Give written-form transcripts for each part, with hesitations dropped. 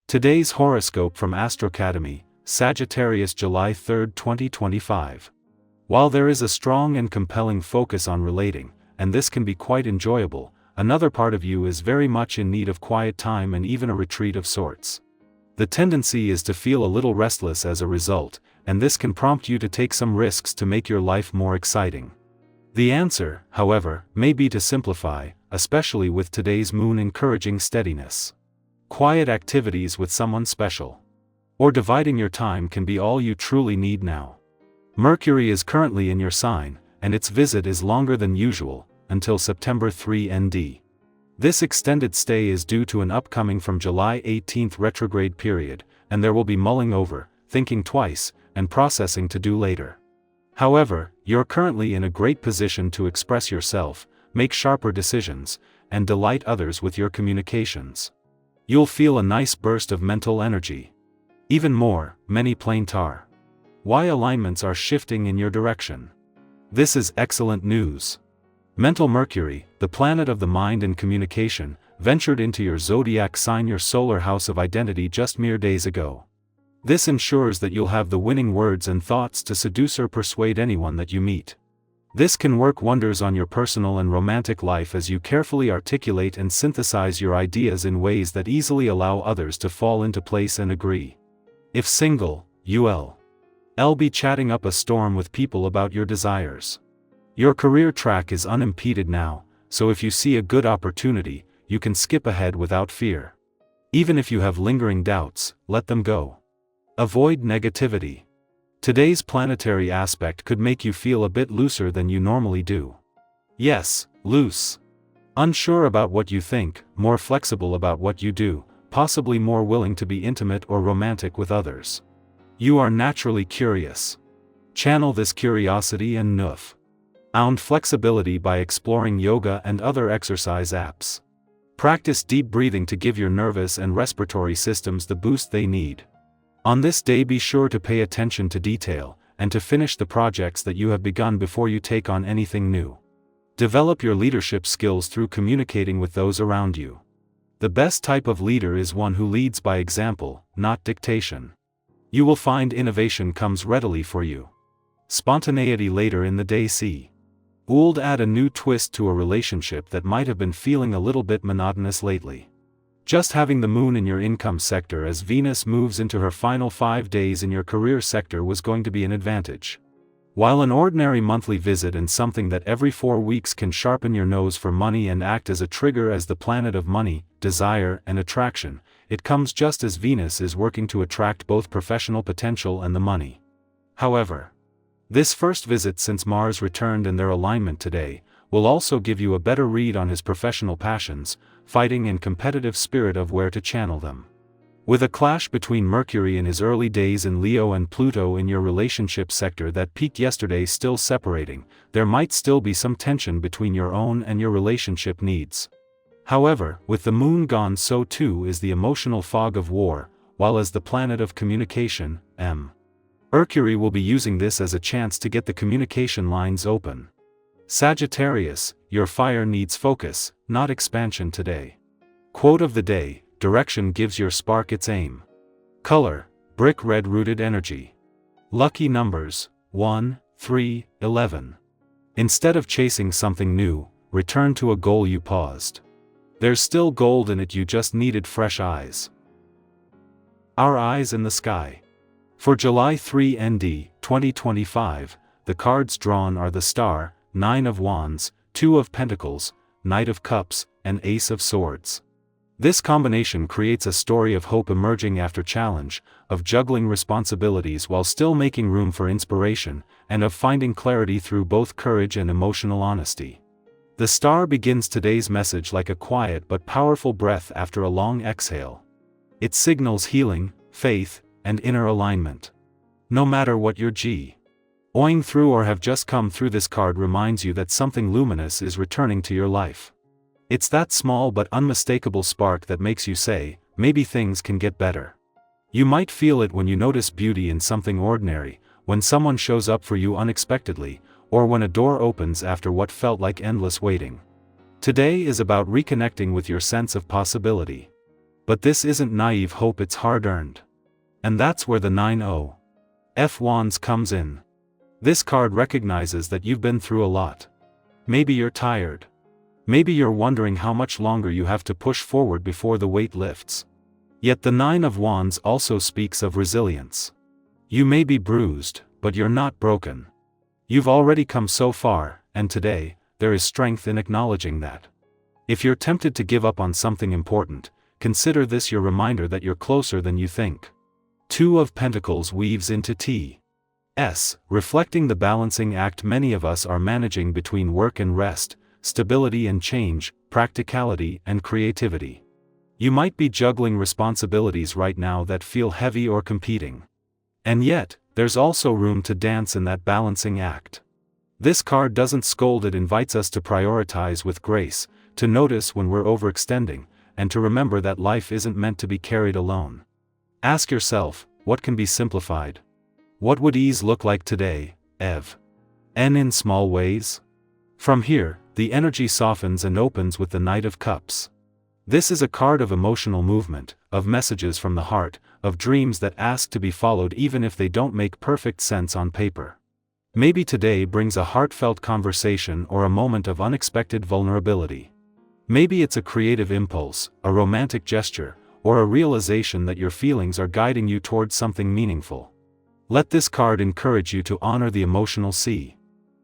Today's horoscope from Astrocademy, Sagittarius, July 3, 2025. While there is a strong and compelling focus on relating, and this can be quite enjoyable, another part of you is very much in need of quiet time and even a retreat of sorts. The tendency is to feel a little restless as a result, and this can prompt you to take some risks to make your life more exciting. The answer, however, may be to simplify, especially with today's moon encouraging steadiness. Quiet activities with someone special, or dividing your time can be all you truly need now. Mercury is currently in your sign, and its visit is longer than usual, until September 3 ND. This extended stay is due to an upcoming from July 18 retrograde period, and there will be mulling over, thinking twice, and processing to do later. However, you're currently in a great position to express yourself, make sharper decisions, and delight others with your communications. You'll feel a nice burst of mental energy. Even more, many planetary alignments are shifting in your direction. This is excellent news. Mental Mercury, the planet of the mind and communication, ventured into your zodiac sign, your solar house of identity, just mere days ago. This ensures that you'll have the winning words and thoughts to seduce or persuade anyone that you meet. This can work wonders on your personal and romantic life as you carefully articulate and synthesize your ideas in ways that easily allow others to fall into place and agree. If single, you'll be chatting up a storm with people about your desires. Your career track is unimpeded now, so if you see a good opportunity, you can skip ahead without fear. Even if you have lingering doubts, let them go. Avoid negativity. Today's planetary aspect could make you feel a bit looser than you normally do. Yes, loose. Unsure about what you think, more flexible about what you do, possibly more willing to be intimate or romantic with others. You are naturally curious. Channel this curiosity and found flexibility by exploring yoga and other exercise apps. Practice deep breathing to give your nervous and respiratory systems the boost they need. On this day, be sure to pay attention to detail, and to finish the projects that you have begun before you take on anything new. Develop your leadership skills through communicating with those around you. The best type of leader is one who leads by example, not dictation. You will find innovation comes readily for you. Spontaneity later in the day. Would add a new twist to a relationship that might have been feeling a little bit monotonous lately. Just having the moon in your income sector as Venus moves into her final 5 days in your career sector was going to be an advantage. While an ordinary monthly visit and something that every 4 weeks can sharpen your nose for money and act as a trigger as the planet of money, desire, and attraction, it comes just as Venus is working to attract both professional potential and the money. However, this first visit since Mars returned and their alignment today, will also give you a better read on his professional passions, fighting and competitive spirit of where to channel them. With a clash between Mercury in his early days in Leo and Pluto in your relationship sector that peaked yesterday still separating, there might still be some tension between your own and your relationship needs. However, with the moon gone, so too is the emotional fog of war, while as the planet of communication, Mercury will be using this as a chance to get the communication lines open. Sagittarius, your fire needs focus, not expansion today. Quote of the day: direction gives your spark its aim. Color: brick red. Rooted energy. Lucky numbers: 1, 3, 11. Instead of chasing something new, return to a goal you paused. There's still gold in it, you just needed fresh eyes. Our eyes in the sky. For July 3 ND, 2025, the cards drawn are the Star, 9 of Wands, 2 of Pentacles, Knight of Cups, and Ace of Swords. This combination creates a story of hope emerging after challenge, of juggling responsibilities while still making room for inspiration, and of finding clarity through both courage and emotional honesty. The Star begins today's message like a quiet but powerful breath after a long exhale. It signals healing, faith, and inner alignment. No matter what you're going through or have just come through, this card reminds you that something luminous is returning to your life. It's that small but unmistakable spark that makes you say, maybe things can get better. You might feel it when you notice beauty in something ordinary, when someone shows up for you unexpectedly, or when a door opens after what felt like endless waiting. Today is about reconnecting with your sense of possibility. But this isn't naive hope, it's hard-earned. And that's where the 9-0 Wands comes in. This card recognizes that you've been through a lot. Maybe you're tired. Maybe you're wondering how much longer you have to push forward before the weight lifts. Yet the 9 of Wands also speaks of resilience. You may be bruised, but you're not broken. You've already come so far, and today, there is strength in acknowledging that. If you're tempted to give up on something important, consider this your reminder that you're closer than you think. 2 of Pentacles weaves into T.S., reflecting the balancing act many of us are managing between work and rest, stability and change, practicality and creativity. You might be juggling responsibilities right now that feel heavy or competing. And yet, there's also room to dance in that balancing act. This card doesn't scold, it invites us to prioritize with grace, to notice when we're overextending, and to remember that life isn't meant to be carried alone. Ask yourself, what can be simplified? What would ease look like today, Ev? And in small ways? From here, the energy softens and opens with the Knight of Cups. This is a card of emotional movement, of messages from the heart, of dreams that ask to be followed even if they don't make perfect sense on paper. Maybe today brings a heartfelt conversation or a moment of unexpected vulnerability. Maybe it's a creative impulse, a romantic gesture, or a realization that your feelings are guiding you towards something meaningful. Let this card encourage you to honor the emotional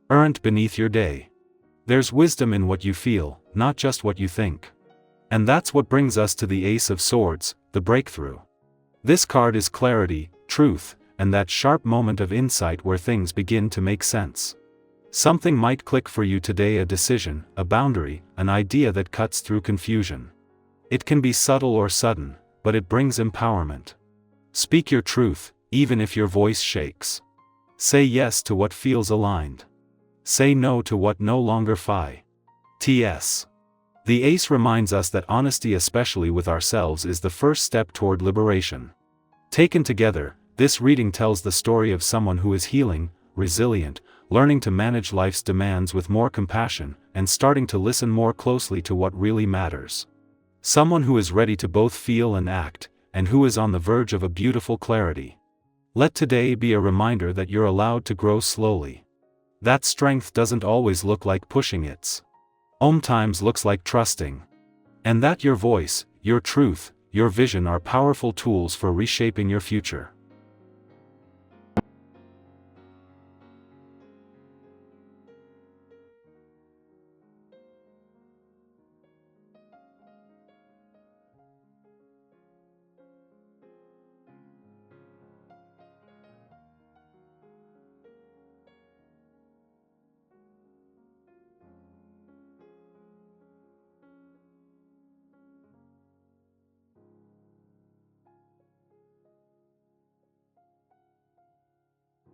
current beneath your day. There's wisdom in what you feel, not just what you think. And that's what brings us to the Ace of Swords, the breakthrough. This card is clarity, truth, and that sharp moment of insight where things begin to make sense. Something might click for you today, a decision, a boundary, an idea that cuts through confusion. It can be subtle or sudden, but it brings empowerment. Speak your truth, even if your voice shakes. Say yes to what feels aligned. Say no to what no longer fits. The Ace reminds us that honesty, especially with ourselves, is the first step toward liberation. Taken together, this reading tells the story of someone who is healing, resilient, learning to manage life's demands with more compassion, and starting to listen more closely to what really matters. Someone who is ready to both feel and act, and who is on the verge of a beautiful clarity. Let today be a reminder that you're allowed to grow slowly. That strength doesn't always look like pushing, it's sometimes looks like trusting. And that your voice, your truth, your vision are powerful tools for reshaping your future.